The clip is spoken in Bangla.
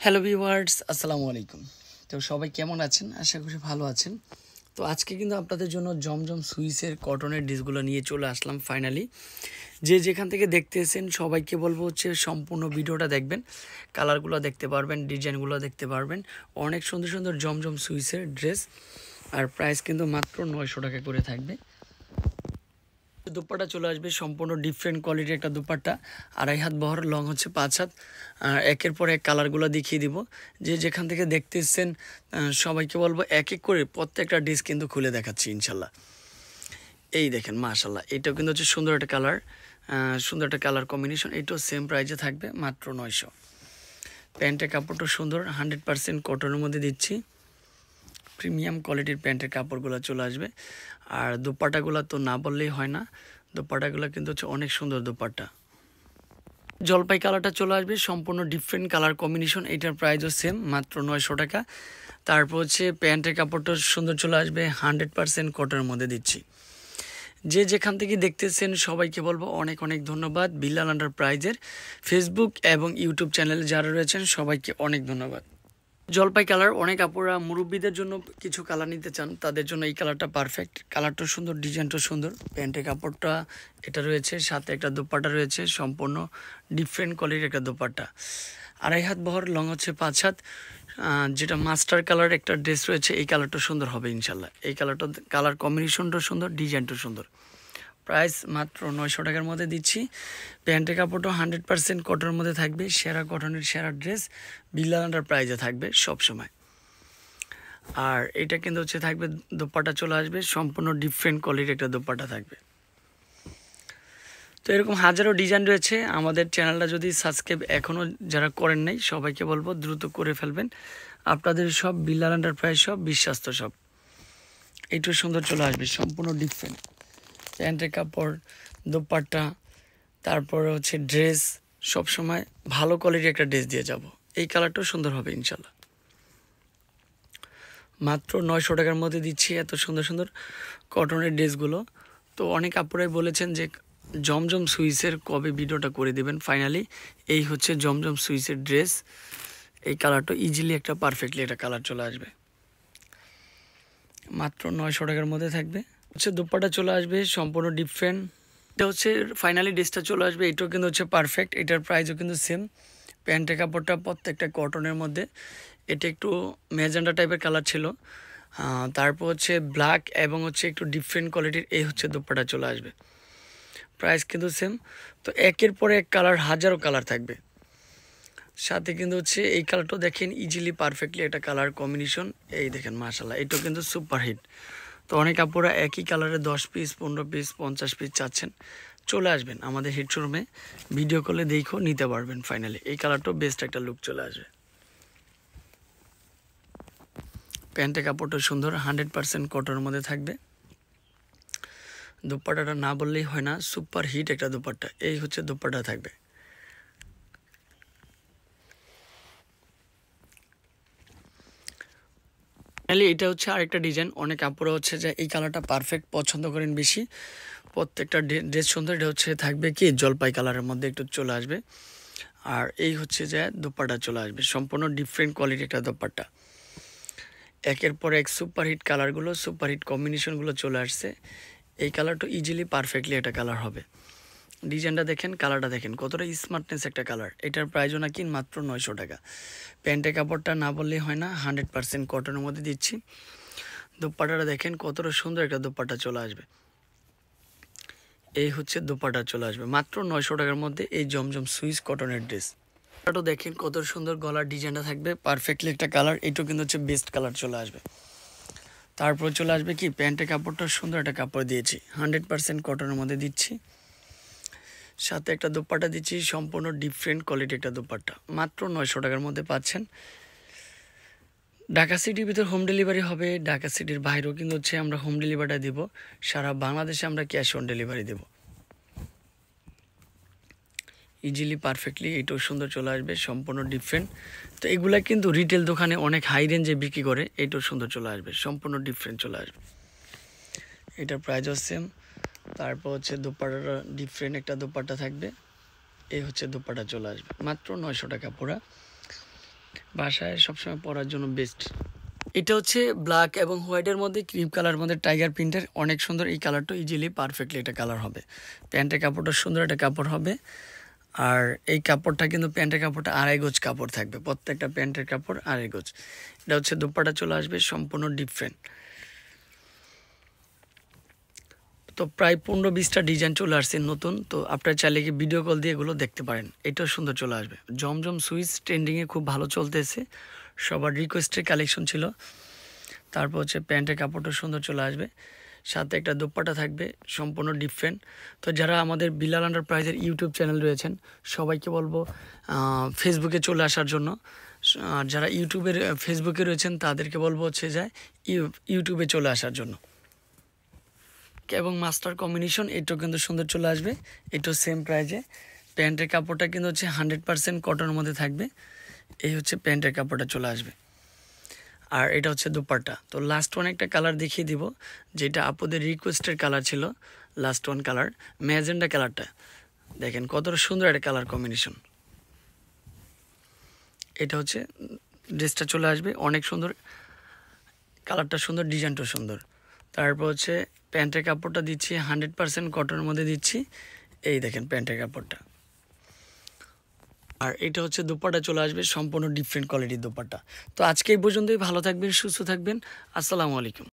হ্যালো ভিউয়ার্স, আসসালামু আলাইকুম। তো সবাই কেমন আছেন? আশা করি ভালো আছেন। তো আজকে কিন্তু আপনাদের জন্য জমজম সুইসের কটনের ড্রেসগুলো নিয়ে চলে আসলাম ফাইনালি। যে যেখান থেকে দেখতেছেন সবাইকে বলবো হচ্ছে সম্পূর্ণ ভিডিওটা দেখবেন, কালারগুলো দেখতে পারবেন, ডিজাইনগুলো দেখতে পারবেন। অনেক সুন্দর সুন্দর জমজম সুইসের ড্রেস, আর প্রাইস কিন্তু মাত্র 900 টাকা করে থাকবে। দুপাট্টা চলে আসবে সম্পূর্ণ ডিফারেন্ট কোয়ালিটির একটা দুপাট্টা, 2.5 হাত বহর, লং হচ্ছে 5 হাত। আর একের পর এক কালারগুলো দেখিয়ে দিব। যে যেখান থেকে দেখতেছেন সবাইকে বলবো এক এক করে প্রত্যেকটা ড্রেস কিন্তু খুলে দেখাচ্ছি ইনশাল্লাহ। এই দেখেন মাশাল্লাহ, এটাও কিন্তু হচ্ছে সুন্দর একটা কালার, সুন্দর একটা কালার কম্বিনেশন। এটাও সেম প্রাইসে থাকবে মাত্র 900। প্যান্টের কাপড়টা সুন্দর, 100% কটনের মধ্যে দিচ্ছি। প্রিমিয়াম কোয়ালিটির প্যান্টের কাপড়গুলো চলে আসবে। আর দুপাট্টাগুলো তো না বললেই হয় না, দুপাট্টাগুলো কিন্তু হচ্ছে অনেক সুন্দর দুপাট্টা। জলপাই কালারটা চলে আসবে সম্পূর্ণ ডিফারেন্ট কালার কম্বিনেশন। এটার প্রাইসও সেম মাত্র 900 টাকা। তারপর হচ্ছে প্যান্টের কাপড়টা সুন্দর চলে আসবে, 100% কটনের মধ্যে দিচ্ছি। যে যেখান থেকে দেখতেছেন সবাইকে বলবো অনেক অনেক ধন্যবাদ। বিল্লাল এন্টারপ্রাইজের ফেসবুক এবং ইউটিউব চ্যানেলে যারা রয়েছেন সবাইকে অনেক ধন্যবাদ। জলপাই কালার, অনেক আপুরা মুরব্বীদের জন্য কিছু কালার নিতে চান, তাদের জন্য এই কালারটা পারফেক্ট। কালারটা সুন্দর, ডিজাইনটা সুন্দর, প্যান্টের কাপড়টা এটা রয়েছে, সাথে একটা দোপাট্টা রয়েছে সম্পূর্ণ ডিফারেন্ট কোয়ালিটির একটা দোপাট্টা। 2.5 হাত বহর, লং হচ্ছে 5 হাত। যেটা মাস্টার কালার একটা ড্রেস রয়েছে, এই কালারটা সুন্দর হবে ইনশাল্লাহ। এই কালারটা কালার কম্বিনেশনটা সুন্দর, ডিজাইনটা সুন্দর। প্রাইস মাত্র 900 টাকার মধ্যে দিচ্ছি। প্যান্টের কাপড়টা 100% কটনের মধ্যে থাকবে, সেরা কটনের সেরা ড্রেস বিল্লাল এন্টারপ্রাইজে থাকবে সবসময়। আর এটা কিন্তু হচ্ছে থাকবে দোপাট্টা চলে আসবে সম্পূর্ণ ডিফারেন্ট কোয়ালিটির একটা দোপাট্টা থাকবে। তো এরকম হাজারো ডিজাইন রয়েছে। আমাদের চ্যানেলটা যদি সাবস্ক্রাইব এখনও যারা করেন নাই সবাইকে বলবো দ্রুত করে ফেলবেন। আপনাদের সব বিল্লাল এন্টারপ্রাইজ, সব বিশ্বাস্ত সব। এইটু সুন্দর চলে আসবে সম্পূর্ণ ডিফারেন্ট প্যান্টের কাপড়, দোপাট্টা, তারপরে হচ্ছে ড্রেস, সবসময় ভালো কোয়ালিটির একটা ড্রেস দিয়ে যাব। এই কালারটাও সুন্দর হবে ইনশাল্লাহ। মাত্র 900 টাকার মধ্যে দিচ্ছি এত সুন্দর সুন্দর কটনের ড্রেসগুলো। তো অনেক আপুরাই বলেছেন যে জমজম সুইসের কবে ভিডিওটা করে দেবেন। ফাইনালি এই হচ্ছে জমজম সুইসের ড্রেস। এই কালারটা ইজিলি একটা পারফেক্টলি একটা কালার চলে আসবে, মাত্র 900 টাকার মধ্যে থাকবে। হচ্ছে দুপাট্টা চলে আসবে সম্পূর্ণ ডিফারেন্ট। এটা হচ্ছে ফাইনালি ড্রেসটা চলে আসবে, এটাও কিন্তু হচ্ছে পারফেক্ট। এটার প্রাইসও কিন্তু সেম। প্যান্টের কাপড়টা প্রত্যেকটা কটনের মধ্যে। এটা একটু ম্যাজেন্ডা টাইপের কালার ছিল, তারপর হচ্ছে ব্ল্যাক এবং হচ্ছে একটু ডিফারেন্ট কোয়ালিটির এই হচ্ছে দুপাট্টা চলে আসবে। প্রাইস কিন্তু সেম। তো একের পরে এক কালার, হাজারো কালার থাকবে। সাথে কিন্তু হচ্ছে এই কালারটাও দেখেন ইজিলি পারফেক্টলি একটা কালার কম্বিনেশন। এই দেখেন মাশাল্লাহ, এটাও কিন্তু সুপার হিট। তো অনেক আপুরা একই কালারে 10 পিস, 15 পিস, 50 পিস চাচ্ছেন, চলে আসবেন আমাদের হিট শোরুমে, ভিডিও কলে দেখেও নিতে পারবেন। ফাইনালি এই কালারটাও বেস্ট একটা লুক চলে আসবে। প্যান্টের কাপড়টা সুন্দর, 100% কটনের মধ্যে থাকবে। দুপাট্টাটা না বললেই হয় না, সুপার হিট একটা দুপাট্টা। এই হচ্ছে দুপাট্টা থাকবে। এটা হচ্ছে আরেকটা ডিজাইন। অনেক আপুরা হচ্ছে যে এই কালারটা পারফেক্ট পছন্দ করেন বেশি। প্রত্যেকটা ড্রেস সুন্দর। এটা হচ্ছে থাকবে কি জলপাই কালারের মধ্যে একটু চলে আসবে। আর এই হচ্ছে যে দোপাট্টা চলে আসবে সম্পূর্ণ ডিফারেন্ট কোয়ালিটি একটা দোপাট্টা। একের পর এক সুপারহিট কালারগুলো, সুপারহিট কম্বিনেশনগুলো চলে আসছে। এই কালারটা ইজিলি পারফেক্টলি একটা কালার হবে। ডিজাইনটা দেখেন, কালারটা দেখেন, কতটা স্মার্টনেস একটা কালার। এটার প্রাইসও নাকি মাত্র 900 টাকা। প্যান্টের কাপড়টা না বললেই হয় না, 100% কটনের মধ্যে দিচ্ছি। দোপাট্টাটা দেখেন কতটা সুন্দর একটা দোপাট্টা চলে আসবে। এই হচ্ছে দোপাট্টা চলে আসবে মাত্র 900 টাকার মধ্যে এই জমজম সুইস কটনের ড্রেস। এটাও দেখেন কত সুন্দর গলার ডিজাইনটা থাকবে, পারফেক্টলি একটা কালার। এটাও কিন্তু হচ্ছে বেস্ট কালার চলে আসবে। তারপর চলে আসবে কি প্যান্টের কাপড়টা সুন্দর একটা কাপড় দিয়েছি, 100% কটনের মধ্যে দিচ্ছি। সাথে একটা দোপাট্টা দিচ্ছি সম্পূর্ণ ডিফারেন্ট কোয়ালিটি একটা দোপাট্টা, মাত্র 900 টাকার মধ্যে পাচ্ছেন। ঢাকা সিটির ভিতর হোম ডেলিভারি হবে, ঢাকা সিটির বাইরেও কিন্তু হচ্ছে আমরা হোম ডেলিভারিটা দিব। সারা বাংলাদেশে আমরা ক্যাশ অন ডেলিভারি দেব। ইজিলি পারফেক্টলি এটাও সুন্দর চলে আসবে সম্পূর্ণ ডিফারেন্ট। তো এগুলা কিন্তু রিটেল দোকানে অনেক হাই রেঞ্জে বিক্রি করে, এটাও সুন্দর চলে আসবে সম্পূর্ণ ডিফারেন্ট চলে আসবে। এটার প্রাইসও সেম। তারপর হচ্ছে দোপাট্টাটা ডিফারেন্ট একটা দোপাট্টা থাকবে। এই হচ্ছে দোপাট্টা চলে আসবে মাত্র 900 টাকা পুরা। বাসায় সবসময় পরার জন্য বেস্ট। এটা হচ্ছে ব্ল্যাক এবং হোয়াইটের মধ্যে ক্রিম কালার মধ্যে টাইগার প্রিন্টের, অনেক সুন্দর। এই কালারটা ইজিলি পারফেক্টলি এটা কালার হবে। প্যান্টের কাপড়টা সুন্দর একটা কাপড় হবে। আর এই কাপড়টা কিন্তু প্যান্টের কাপড়টা 2.5 গজ কাপড় থাকবে, প্রত্যেকটা প্যান্টের কাপড় 2.5 গজ। এটা হচ্ছে দুপাট্টা চলে আসবে সম্পূর্ণ ডিফারেন্ট। তো প্রায় 15-20টা ডিজাইন চলে আসছে নতুন, তো আপনারা চাইলে কি ভিডিও কল দিয়ে এগুলো দেখতে পারেন। এটাও সুন্দর চলে আসবে। জমজম সুইচ ট্রেন্ডিংয়ে খুব ভালো চলতেছে, সবার রিকোয়েস্টের কালেকশন ছিল। তারপর হচ্ছে প্যান্টের কাপড়টা সুন্দর চলে আসবে, সাথে একটা দোপাট্টা থাকবে সম্পূর্ণ ডিফারেন্ট। তো যারা আমাদের বিলাল এন্টারপ্রাইজের ইউটিউব চ্যানেল রয়েছেন সবাইকে বলবো ফেসবুকে চলে আসার জন্য। আর যারা ফেসবুকে রয়েছেন তাদেরকে বলবো হচ্ছে যে ইউটিউবে চলে আসার জন্য। এবং মাস্টার কম্বিনেশন এটাও কিন্তু সুন্দর চলে আসবে, এটাও সেম প্রাইজে। প্যান্টের কাপড়টা কিন্তু হচ্ছে 100% কটনের মধ্যে থাকবে। এই হচ্ছে প্যান্টের কাপড়টা চলে আসবে, আর এটা হচ্ছে দুপাট্টা। তো লাস্ট ওয়ান একটা কালার দেখিয়ে দিব, যেটা আপুদের রিকোয়েস্টের কালার ছিল। লাস্ট ওয়ান কালার ম্যাজেন্ডা কালারটা দেখেন কতটা সুন্দর একটা কালার কম্বিনেশন। এটা হচ্ছে ড্রেসটা চলে আসবে, অনেক সুন্দর কালারটা, সুন্দর ডিজাইনটা সুন্দর। তারপর হচ্ছে প্যান্টের কাপড়টা দিচ্ছি 100% কটনের মধ্যে দিচ্ছি। এই দেখেন প্যান্টের কাপড়টা। আর এটা হচ্ছে দোপাট্টা চলে আসবে সম্পূর্ণ ডিফারেন্ট কোয়ালিটির দোপাট্টা। তো আজকে এই পর্যন্তই, ভালো থাকবেন, সুস্থ থাকবেন, আসসালামু আলাইকুম।